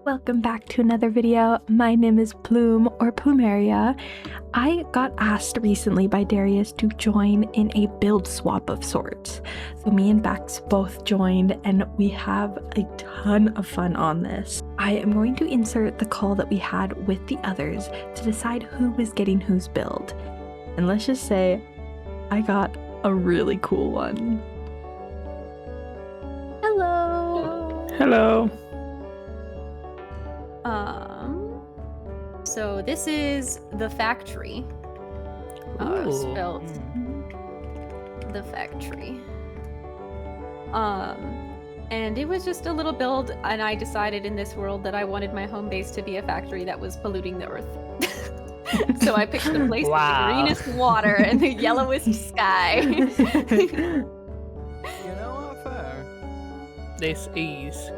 Welcome back to another video. My name is Plume or Plumeria. I got asked recently by Darius to join in a build swap of sorts. So me and Becs both joined and we have a ton of fun on this. I am going to insert the call that we had with the others to decide who was getting whose build. And let's just say I got a really cool one. Hello. Hello. So this is the factory. Spelled the factory. And it was just a little build, and I decided in this world that I wanted my home base to be a factory that was polluting the earth. So I picked the place with the greenest water and the yellowest sky. You know, not fair. This is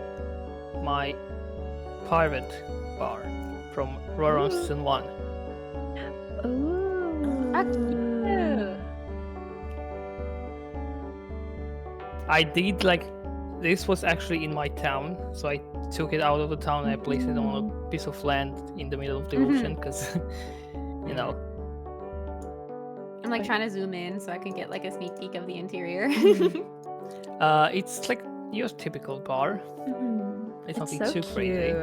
my pirate bar from Roron Season 1. Ooh. I did this was actually in my town, so I took it out of the town and I placed it on a piece of land in the middle of the ocean because, you know. I'm like trying to zoom in so I can get like a sneak peek of the interior. It's like your typical bar. It's nothing so too crazy.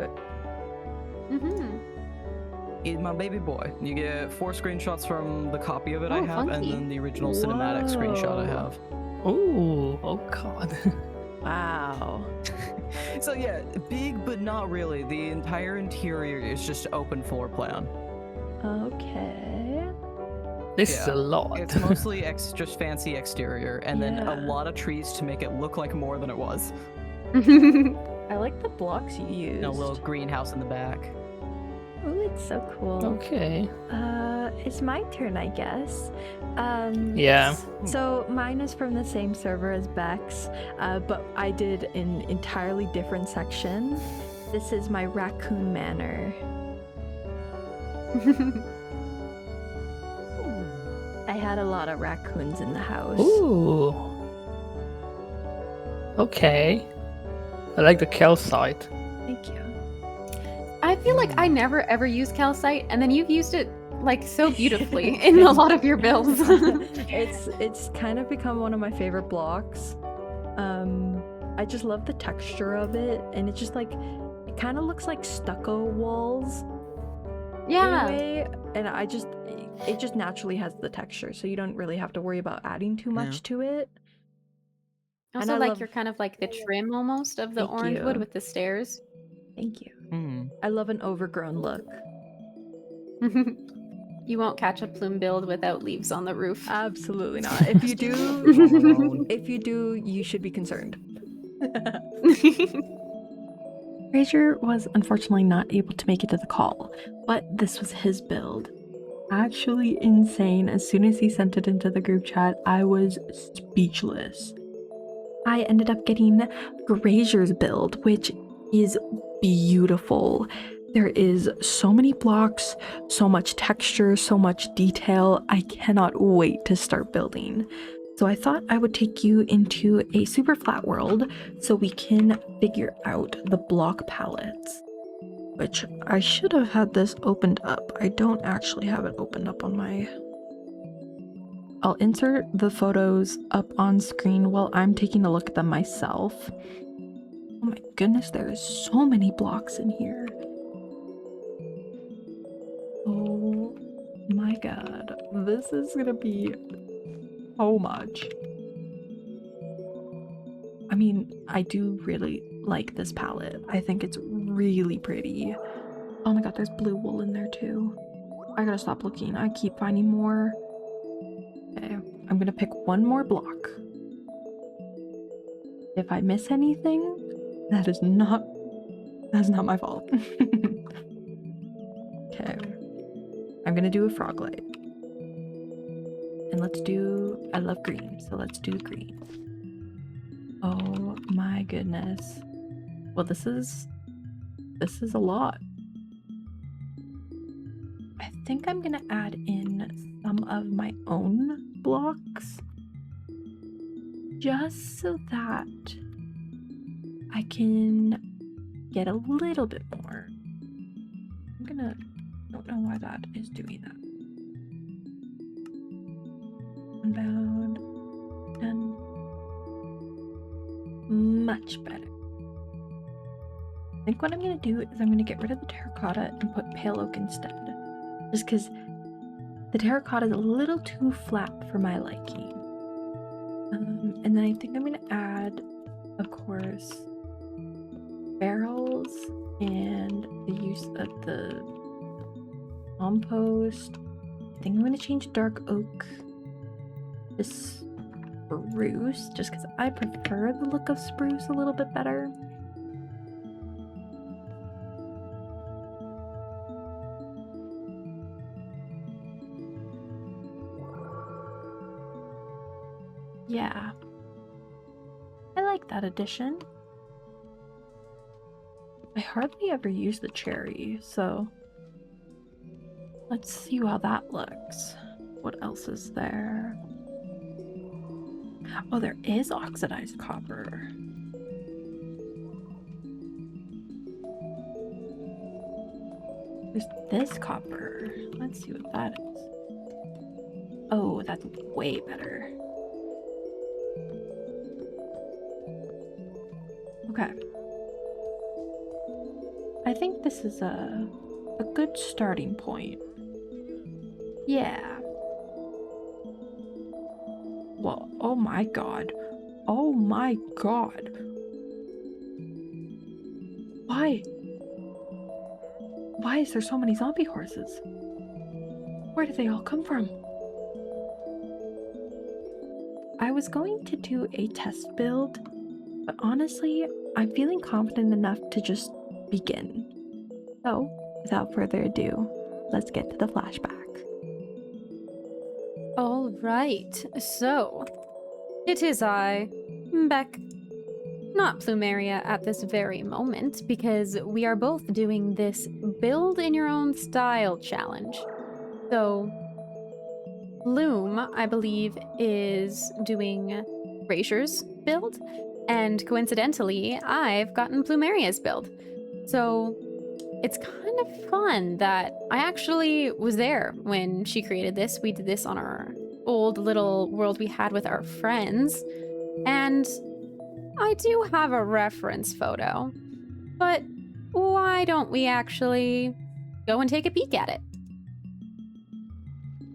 Eat my baby boy. You get 4 screenshots from the copy of it I have, funky. and then the original cinematic screenshot I have. Ooh, oh god. Wow. So yeah, big but not really. The entire interior is just open floor plan. Okay. This is a lot. It's mostly just fancy exterior, and then a Yeah. lot of trees to make it look like more than it was. I like the blocks you used. And a little greenhouse in the back. Ooh, it's so cool. Okay. It's my turn, I guess. Yeah. So mine is from the same server as Becs, but I did an entirely different section. This is my raccoon manor. I had a lot of raccoons in the house. Ooh. Okay. I like the calcite. Thank you. I feel like I never ever used calcite, and then you've used it like so beautifully in a lot of your builds. It's kind of become one of my favorite blocks. I just love the texture of it, and it just like it kind of looks like stucco walls. Yeah. In a way, and it just naturally has the texture, so you don't really have to worry about adding too much to it. Also, I like love- you're kind of like the trim almost of the Thank orange wood you. with the stairs. Thank you. Hmm. I love an overgrown look. You won't catch a plume build without leaves on the roof. Absolutely not. If you do, you should be concerned. Fraser was unfortunately not able to make it to the call, but this was his build. Actually insane. As soon as he sent it into the group chat, I was speechless. I ended up getting Grazier's build, which is beautiful. There is so many blocks, so much texture, so much detail. I cannot wait to start building. So I thought I would take you into a super flat world so we can figure out the block palettes. Which I should have had this opened up. I don't actually have it opened up on my... I'll insert the photos up on screen while I'm taking a look at them myself. Oh my goodness, there is so many blocks in here. Oh my god, this is gonna be so much. I mean, I do really like this palette. I think it's really pretty. Oh my god, there's blue wool in there too. I gotta stop looking. I keep finding more. Okay, I'm gonna pick one more block. If I miss anything, that's not my fault. Okay. I'm gonna do a frog leg. And I love green, so let's do green. Oh my goodness. Well, this is a lot. I think I'm gonna add in some of my own blocks just so that I can get a little bit more. Don't know why that is doing that. Unbound. And much better. I think what I'm gonna do is I'm gonna get rid of the terracotta and put pale oak instead. Just because the terracotta is a little too flat for my liking. And then I think I'm gonna add, of course, barrels and the use of the compost. I think I'm gonna change dark oak to spruce, just because I prefer the look of spruce a little bit better. Yeah, I like that addition. I hardly ever use the cherry, so let's see how that looks. What else is there? Oh, there is oxidized copper. There's this copper. Let's see what that is. Oh, that's way better. Okay. I think this is a good starting point. Yeah. Well, oh my god. Oh my god. Why? Why is there so many zombie horses? Where did they all come from? I was going to do a test build, but honestly, I'm feeling confident enough to just begin. So, without further ado, let's get to the flashback. All right, so it is I, Beck, not Plumeria at this very moment, because we are both doing this build in your own style challenge. So, Bloom, I believe, is doing Grazier's build, and coincidentally, I've gotten Plumeria's build. So, it's kind of fun that I actually was there when she created this. We did this on our old little world we had with our friends. And I do have a reference photo. But why don't we actually go and take a peek at it?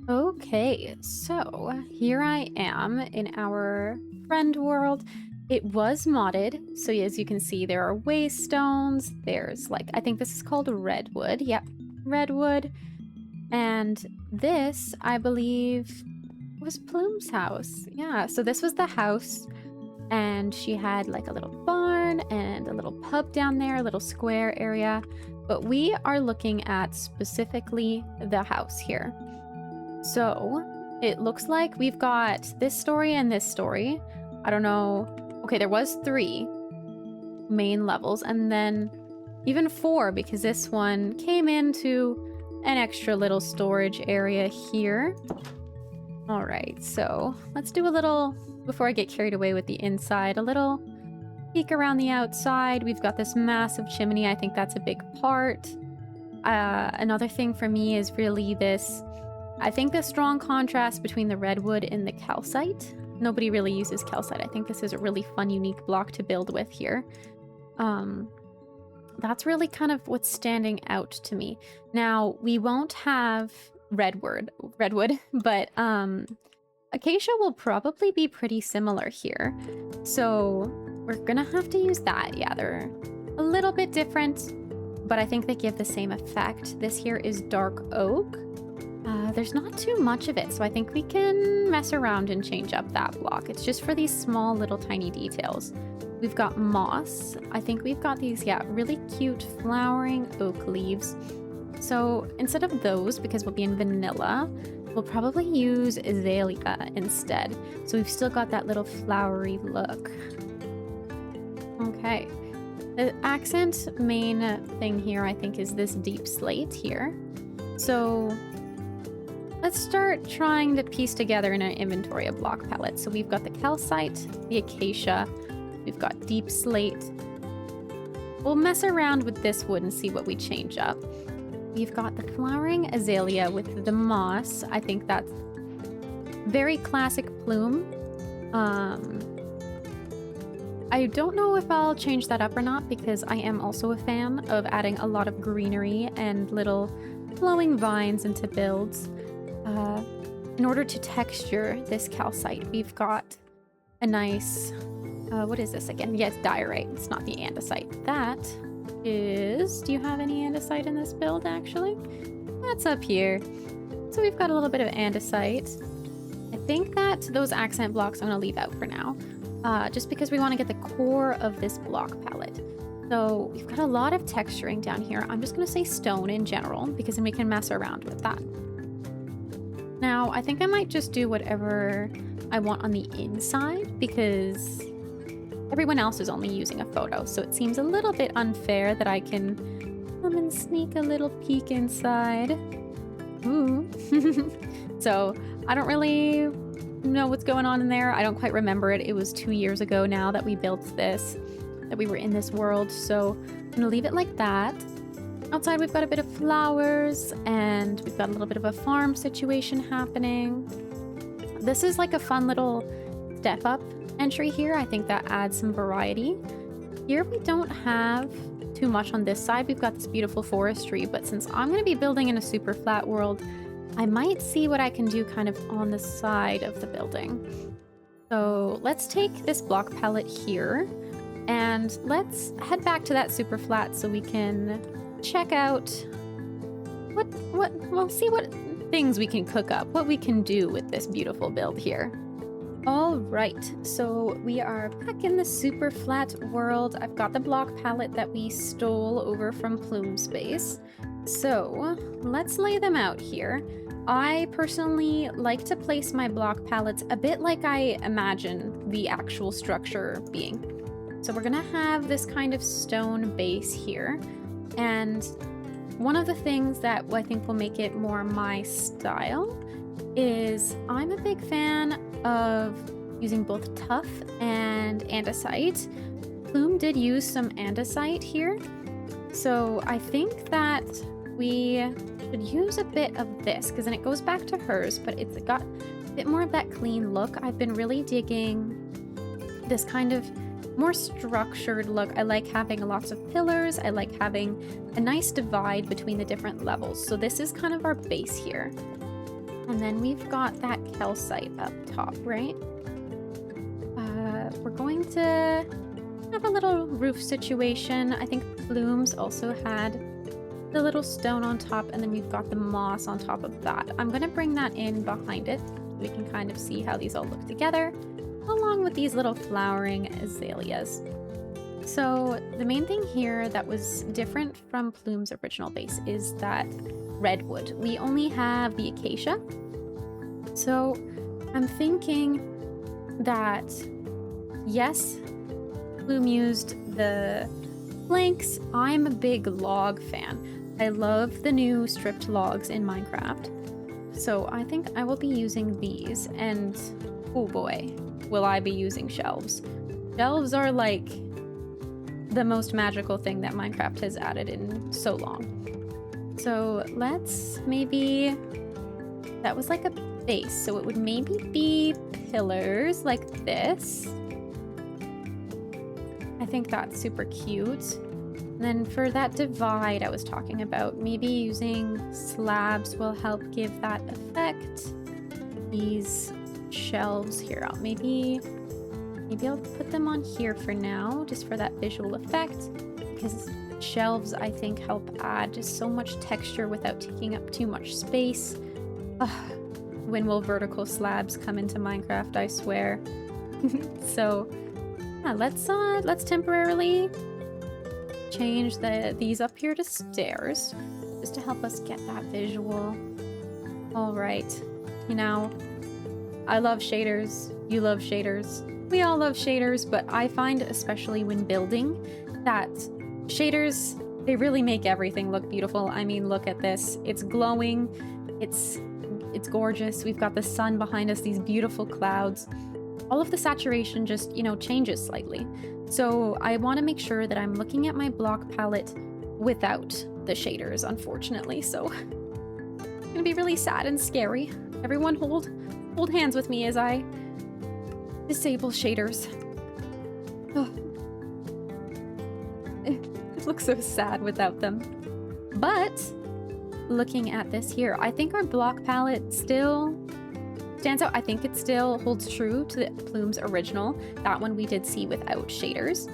Okay, so here I am in our friend world. It was modded, so as you can see, there are waystones. There's I think this is called redwood. Yep, redwood. And this, I believe, was Plume's house. Yeah, so this was the house, and she had a little barn and a little pub down there, a little square area. But we are looking at specifically the house here. So it looks like we've got this story and this story. I don't know. Okay, there was 3 main levels, and then even 4, because this one came into an extra little storage area here. All right, so let's do a little, before I get carried away with the inside, a little peek around the outside. We've got this massive chimney. I think that's a big part. Another thing for me is really this, I think the strong contrast between the redwood and the calcite. Nobody really uses calcite. I think this is a really fun, unique block to build with here. That's really kind of what's standing out to me. Now, we won't have redwood, but acacia will probably be pretty similar here. So we're gonna have to use that. Yeah, they're a little bit different, but I think they give the same effect. This here is dark oak. There's not too much of it, so I think we can mess around and change up that block. It's just for these small little tiny details. We've got moss. I think we've got these, yeah, really cute flowering oak leaves. So instead of those, because we'll be in vanilla, we'll probably use azalea instead. So we've still got that little flowery look. Okay. The accent main thing here, I think, is this deep slate here. So let's start trying to piece together in our inventory a block palette. So we've got the calcite, the acacia, we've got deep slate, we'll mess around with this wood and see what we change up. We've got the flowering azalea with the moss. I think that's very classic plume. I don't know if I'll change that up or not because I am also a fan of adding a lot of greenery and little flowing vines into builds. In order to texture this calcite, we've got a nice, what is this again? Yes, diorite. It's not the andesite. That is, do you have any andesite in this build actually? That's up here. So we've got a little bit of andesite. I think that those accent blocks I'm gonna leave out for now, just because we want to get the core of this block palette. So we've got a lot of texturing down here. I'm just gonna say stone in general because then we can mess around with that. Now, I think I might just do whatever I want on the inside because everyone else is only using a photo, so it seems a little bit unfair that I can come and sneak a little peek inside. Ooh. So I don't really know what's going on in there. I don't quite remember it. It was 2 years ago now that we built this, that we were in this world, so I'm gonna leave it like that. Outside we've got a bit of flowers and we've got a little bit of a farm situation happening. This is like a fun little step up entry here. I think that adds some variety. Here we don't have too much on this side. We've got this beautiful forestry, but since I'm going to be building in a super flat world, I might see what I can do kind of on the side of the building. So let's take this block palette here and let's head back to that super flat so we can check out we'll see what things we can cook up, what we can do with this beautiful build here. All right, so we are back in the super flat world. I've got the block palette that we stole over from Plume Space. So let's lay them out here. I personally like to place my block palettes a bit like I imagine the actual structure being. So we're gonna have this kind of stone base here. And one of the things that I think will make it more my style is I'm a big fan of using both tuff and andesite. Plume did use some andesite here, so I think that we should use a bit of this because then it goes back to hers, but it's got a bit more of that clean look. I've been really digging this kind of more structured look. I like having lots of pillars. I like having a nice divide between the different levels. So this is kind of our base here. And then we've got that calcite up top, right? We're going to have a little roof situation. I think Plumes also had the little stone on top, and then we've got the moss on top of that. I'm going to bring that in behind it so we can kind of see how these all look together, along with these little flowering azaleas. So the main thing here that was different from Plume's original base is that redwood. We only have the acacia. So I'm thinking that, yes, Plume used the planks. I'm a big log fan. I love the new stripped logs in Minecraft. So I think I will be using these, and oh boy, will I be using shelves. Shelves are like the most magical thing that Minecraft has added in so long. So let's maybe, that was like a base, so it would maybe be pillars like this. I think that's super cute. And then for that divide I was talking about, maybe using slabs will help give that effect. These shelves here, maybe I'll put them on here for now, just for that visual effect, because shelves I think help add just so much texture without taking up too much space. When will vertical slabs come into Minecraft, I swear. So yeah, let's temporarily change these up here to stairs, just to help us get that visual. All right, you know, I love shaders, you love shaders, we all love shaders, but I find, especially when building, that shaders, they really make everything look beautiful. I mean, look at this, it's glowing, it's gorgeous. We've got the sun behind us, these beautiful clouds. all of the saturation just, changes slightly. So I want to make sure that I'm looking at my block palette without the shaders, unfortunately. So it's gonna be really sad and scary. Everyone hold hands with me as I disable shaders. Oh. It looks so sad without them. But looking at this here, I think our block palette still stands out. I think it still holds true to the Plume's original, that one we did see without shaders.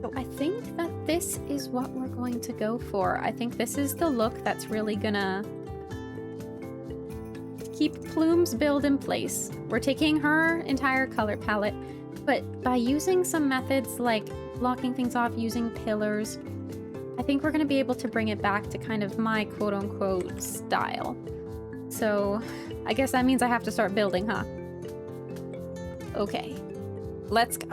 So I think that this is what we're going to go for. I think this is the look that's really gonna keep Plume's build in place. We're taking her entire color palette, but by using some methods like blocking things off using pillars, I think we're gonna be able to bring it back to kind of my quote-unquote style. So I guess that means I have to start building, huh? Okay, let's go.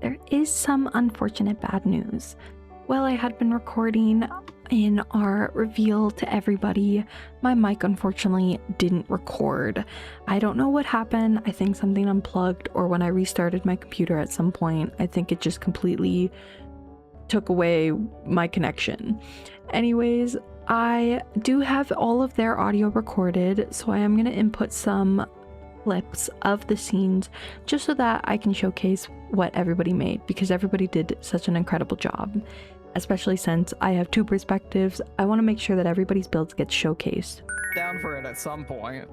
there is some unfortunate bad news. While I had been recording in our reveal to everybody, my mic unfortunately didn't record. I don't know what happened. I think something unplugged, or when I restarted my computer at some point, I think it just completely took away my connection. Anyways, I do have all of their audio recorded, so I am going to input some clips of the scenes just so that I can showcase what everybody made, because everybody did such an incredible job. Especially since I have two perspectives, I want to make sure that everybody's builds get showcased. Down for it at some point.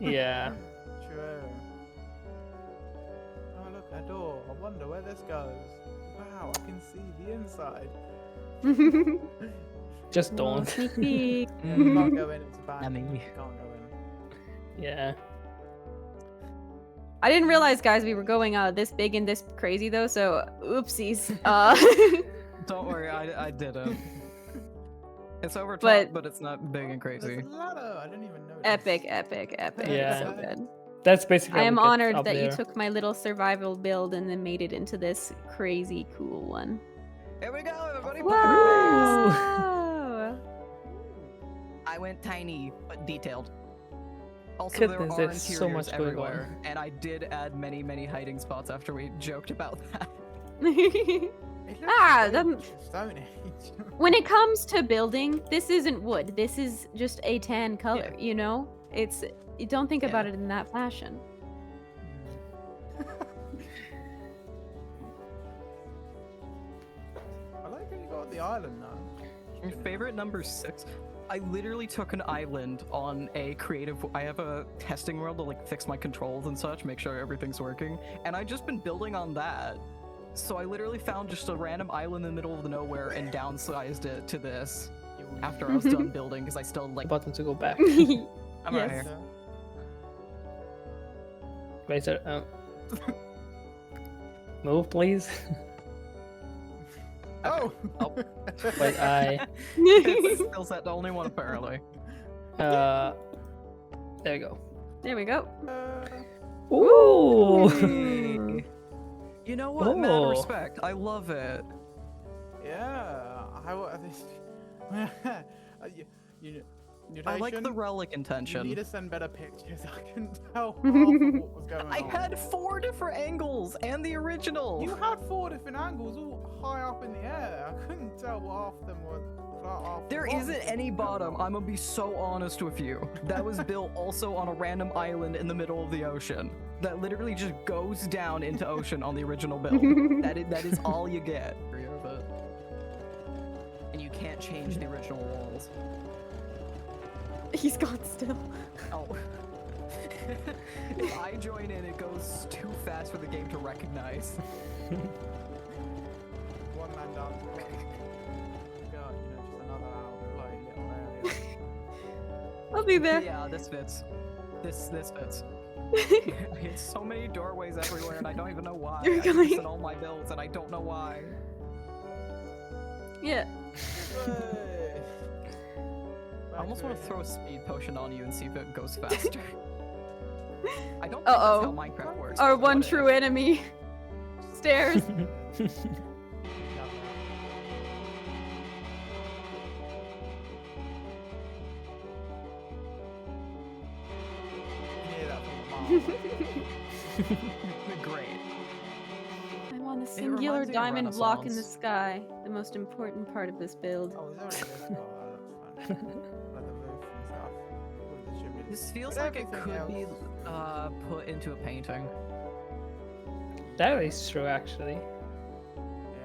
Yeah. True. Oh, look, a door. I wonder where this goes. Wow, I can see the inside. Just don't. Sneak peek. Can't go in, it's a bad. Yummy. Can't go in. Yeah. I didn't realize, guys, we were going this big and this crazy though. So, oopsies. Don't worry, I didn't. It's over top, But- but it's not big and crazy. There's a ladder. I didn't even know. Epic, epic, epic. Yeah. So good. That's basically I how am we get honored up that you there. took my little survival build and then made it into this crazy cool one. Here we go, everybody! Whoa! I went tiny, but detailed. Also, Goodness, there are there's so interiors much going on. everywhere, and I did add many, many hiding spots after we joked about that. It looks Ah, very them- Stone Age. When it comes to building, this isn't wood. This is just a tan color, you know? It's you don't think about Yeah. it in that fashion. I like how you got the island now. Your favorite number 6? I literally took an island on a creative. I have a testing world to like fix my controls and such, make sure everything's working, and I just been building on that. So I literally found just a random island in the middle of the nowhere and downsized it to this after I was done building, because I still like. Button to go back. I'm right Yes. here. Wait, sir, move, please. Oh. Oh. Wait, I. It's still set the only one apparently. There we go. There we go. Ooh. Hey. You know what? Mad Oh. respect. I love it. Yeah. How are this? you I like the mutation? relic You need intention. to send better pictures. I couldn't tell half of what was going on. I had 4 different angles and the original. You had 4 different angles, all high up in the air. I couldn't tell what half of them were flat. Half There the isn't any bottom. I'm gonna be so honest with you. That was built also on a random island in the middle of the ocean. That literally just goes down into ocean on the original build. That is all you get. And you can't change the original walls. He's gone still. Oh. If I join in, it goes too fast for the game to recognize. One man down. God, just another outlying little area. I'll be there. Yeah, this fits. This fits. It's so many doorways everywhere, and I don't even know why. You're I do this going- in all my builds, and I don't know why. Yeah. I almost want to throw a speed potion on you and see if it goes faster. I don't think Uh-oh. that's how Minecraft works. Our but one what true if? enemy. Stairs. Great. I'm on the reminds singular me of diamond block in the Renaissance. sky, the most important part of this build. Oh, there's already this. Oh, that looks fun. Like the roof and stuff. With the chimney. This feels But like it everything could be else- put into a painting. That is true, actually. Yeah.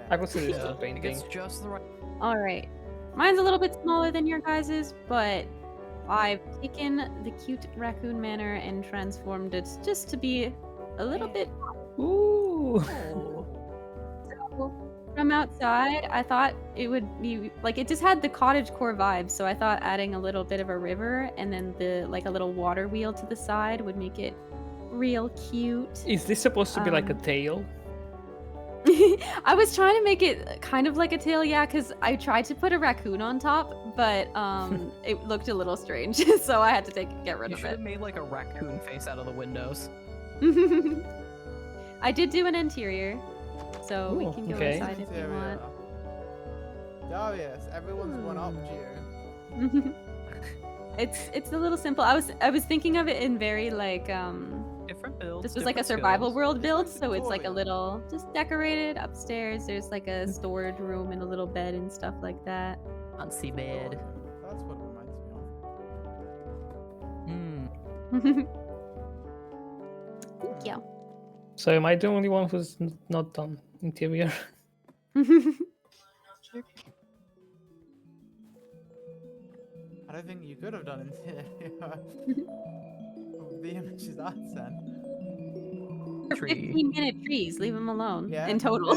I could see this Yeah, as a it painting. gets just the right. All right. Mine's a little bit smaller than your guys's, but I've taken the cute raccoon manor and transformed it just to be a little bit. Ooh. So, from outside, I thought it would be like it just had the cottage core vibe, so I thought adding a little bit of a river and then the like a little water wheel to the side would make it real cute. Is this supposed to be like a Um, tail? I was trying to make it kind of like a tail, yeah, because I tried to put a raccoon on top, but it looked a little strange, so I had to get rid You of should have it. made like a raccoon face out of the windows. I did do an interior. so we Ooh, can go okay. inside if you want. Oh yes, everyone's one up you. It's a little simple. I was thinking of it in very like Different builds. this was like a different survival skills. world It's build, like so it's like a Victoria. little just decorated upstairs. There's like a storage room and a little bed and stuff like that. Fancy bed. That's what it reminds me of. Hmm. Thank you. So am I the only one who's not done interior? I don't think you could have done it. The images I sent. For Tree. 15-minute trees, leave them alone. Yeah. In total.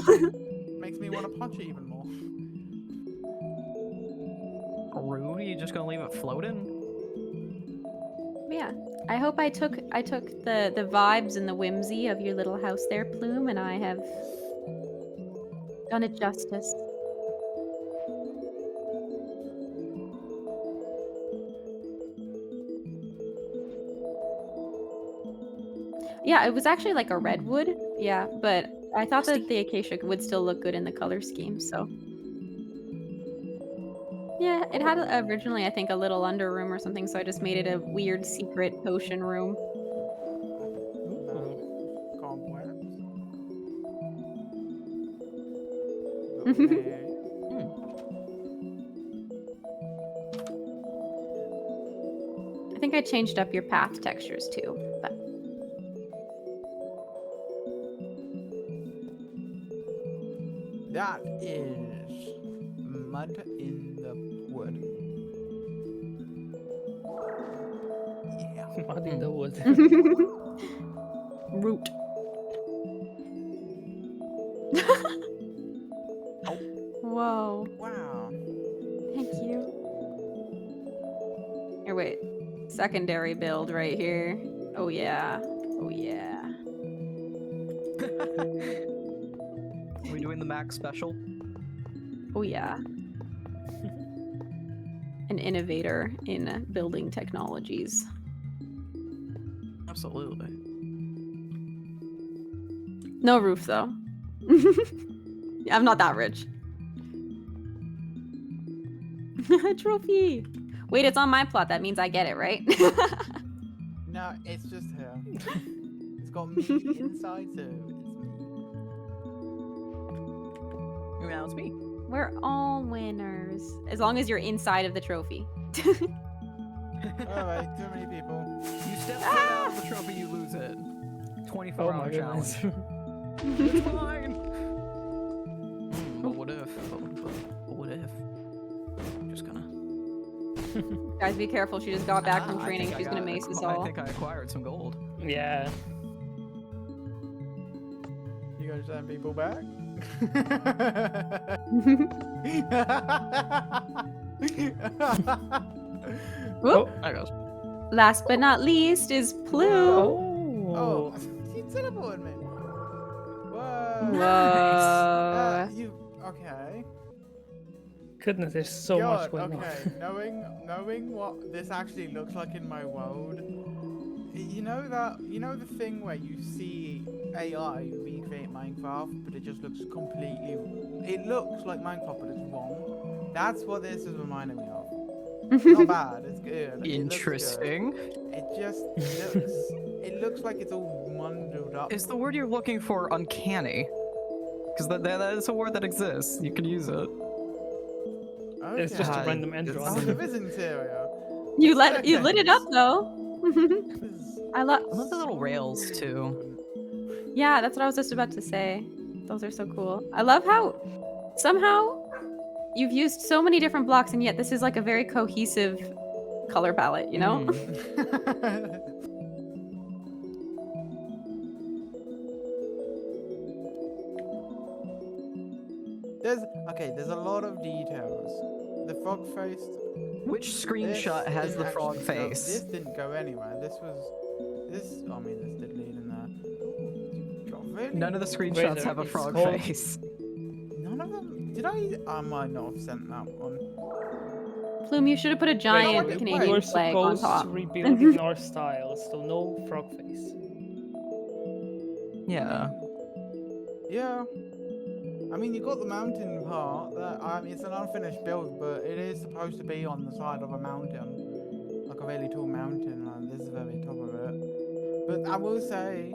Makes me want to punch it even more. Rude. You just gonna leave it floating? Yeah. I hope I took the vibes and the whimsy of your little house there, Plume, and I have done it justice. Yeah, it was actually like a redwood. Yeah, but I thought that the acacia would still look good in the color scheme, so. Yeah, it had originally, I think, a little under room or something, so I just made it a weird secret potion room. Cobwebs. I think I changed up your path textures too, but That is mud in the wood. Yeah. Mud in the wood. root. Whoa. Wow. Thank you. Here, wait. Secondary build right here. Oh yeah. Oh yeah. Are we doing the max special? Oh yeah. An innovator in building technologies. Absolutely. No roof though. I'm not that rich. Trophy. Wait, it's on my plot. That means I get it, right? No, it's just her. It's got me inside too. It's me. Now it's me. We're all winners. As long as you're inside of the trophy. Alright, too many people. You step foot out of the trophy, you lose it. 24 Oh hour my challenge. goodness. It's fine. But what if? But what if? I'm just gonna. Guys, be careful. She just got back from I training. think I She's gonna got- mace us I all. think I acquired some gold. Yeah. You gonna send people back? Whoop. There goes. Last but not least is Plume. Oh. Oh, you teleported me. Whoa. Whoa. You okay? Goodness, there's so much God, going on. okay. knowing what this actually looks like in my world, you know the thing where you see AI recreate Minecraft, but it just looks completely. It looks like Minecraft, but it's wrong. That's what this is reminding me of. Not bad. It's good. It looks good. Interesting. It just looks. It looks like it's all mundled up. Is the word you're looking for uncanny? Because that is a word that exists. You can use it. Okay. It's just a God, random end it's- Oh, run. there is interior. You lit it up though. I love. I love the little rails too. Yeah, that's what I was just about to say. Those are so cool. I love how somehow you've used so many different blocks, and yet this is like a very cohesive color palette. You know? Mm. There's a lot of details. The frog face. Which screenshot has the frog This face? didn't go anywhere. This. I mean, this did lead in there. God, really? None of the screenshots Wait, have a it's frog called- face. None of them. Did I? I might not have sent that one. Plume, you should have put a giant wait, Canadian We're flag on supposed top. to rebuild in our style, so no frog face. Yeah. Yeah. I mean, you got the mountain part. That I mean, it's an unfinished build, but it is supposed to be on the side of a mountain, like a really tall mountain. Like this is the very top of it. But I will say,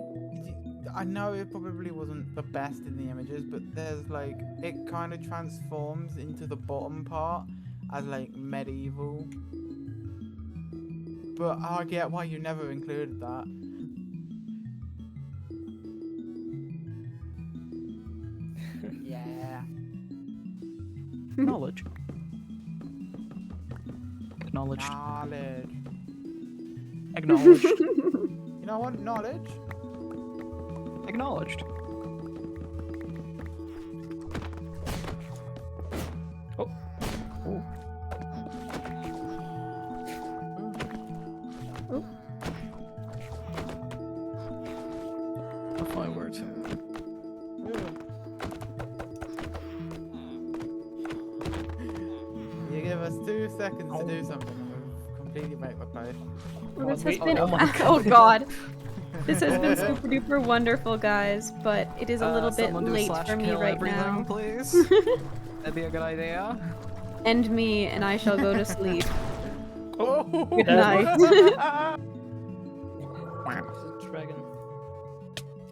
I know it probably wasn't the best in the images, but there's like it kind of transforms into the bottom part as like medieval. But I get why you never included that. Yeah. Knowledge. Acknowledged. Knowledge. Acknowledged. You know what? Knowledge. Acknowledged. Oh. Oh. A fly word. You give us 2 seconds to do something and we'll completely make the play. Well, this has wait, been oh my oh god. This has been super duper wonderful, guys, but it is a little bit Someone do late slash for me kill right everything, now. please. That'd be a good idea. End me, and I shall go to sleep. Oh, Good night. It's a dragon.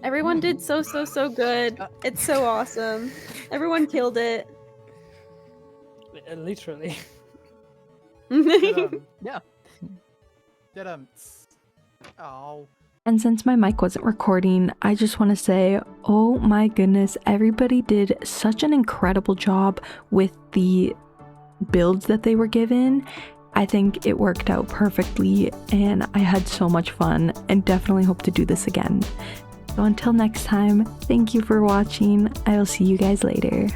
Everyone did so good. It's so awesome. Everyone killed it. Literally. Yeah. Oh. And since my mic wasn't recording, I just want to say, oh my goodness, everybody did such an incredible job with the builds that they were given. I think it worked out perfectly and I had so much fun and definitely hope to do this again. So until next time, thank you for watching. I will see you guys later.